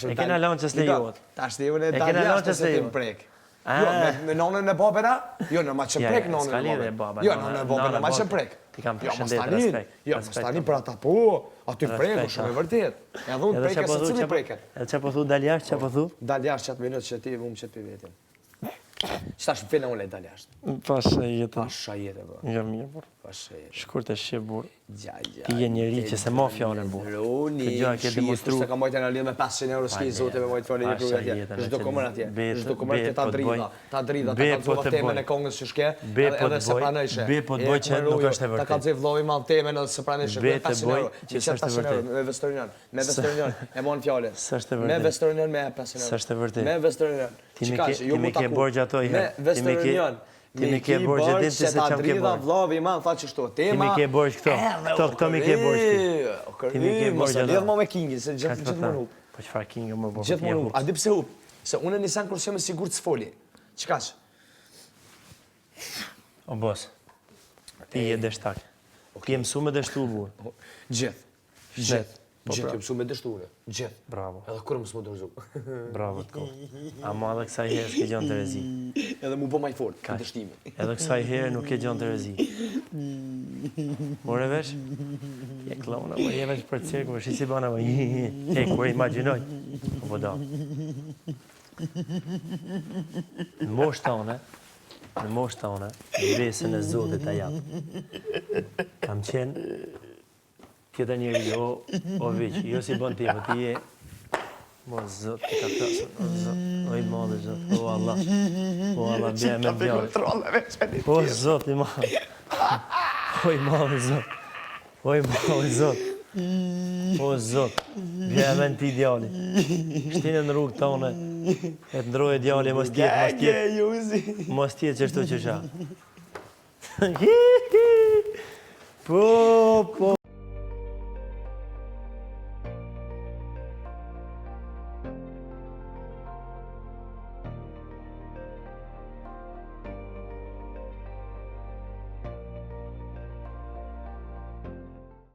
E kena lanqës lejohet. Tash të unë e dalë jashtë se ti më prek. Jo, me nonën e babena, jo, në ma që prek nonën e babena. Jo, nonën e babena ma që prek. Ti kam përshëndet respekt. Jo, më stani për ata po, aty prek, shumë e vërtet. Edhe unë preke se cili preket. Edhe që po thu dal jashtë, që po thu? Dal jashtë qatë minutë që ti umë që për vetin. Qëtash më fele unë e dal jashtë? Pasha jetë. Pasha jetë, bro. Jo, mirë, bro. Pasha jetë. Shkurt e shqip, bro. Gjaj. Ti je njeri që se ma fjallën, bro. Roni, se ka mojtë e në lidhë me 500 euro s'ki zote me mojtë fjallën e kruja atje. Shdo komër atje. Shdo komër atje ta dridha. Ta kalzova temen e kongës që shke, edhe se pranëshe. Be po të boj që nuk është e vërtet. Ta kalzoj vlovi mal temen edhe se pranëshe. Be të boj që së është e vërtet. Me Vestronion. Me Vestronion. E mon fjallë. Së është e vërtet. Me Vestronion me 500 euro. Së është e vërtet. Me Vestronion. Ti me ke borgë ato i Me Vestronion. Ti mi ke borgë e din ti se qam ke borgë. Vlovi man, tha që shto tema. Ti mi ke borgë këto. Këto mi ke borgë ti. Ti mi ke borgë ato. Lidh mo me Kingin, se gjithë më hup. Po qëfar Kingi më borgë? Gjithë më hup. A di pse hup? Se unë e nisan kërë që me sigur të s'foli. Qëkash? O bos, ti je deshtak. Ti je mësu me deshtu, burë. Gjithë. Gjithë. Gjithë, mësu me deshtu unë. Gjithë. Bravo. Edhe kërë mësu me dërzu. Bravo të kohë. Ama edhe kësaj herë s'ke gjonë të rezi. Edhe mu bo maj fort, të dështimi. Edhe kësaj herë nuk ke gjonë të rezi. More vesh? Je klona, mo je vesh për cirkë, shi si bana, mo e kërë imaginoj. Po da. Në moshë tane, në besën e Zotit të japë. Kam qenë tjetër njeri, o viq, jo si bon ti, po ti je, mo Zot, ti ka plasën, o Zot, o i madhe Zot, o Allah, bje me bjale. O Zot, i madhe, o i madhe Zot, o i madhe Zot, o Zot, bje me në ti djali, shtinë në rrugë tone, e të ndroje djali, mos tjetë që shtu që sha. Po.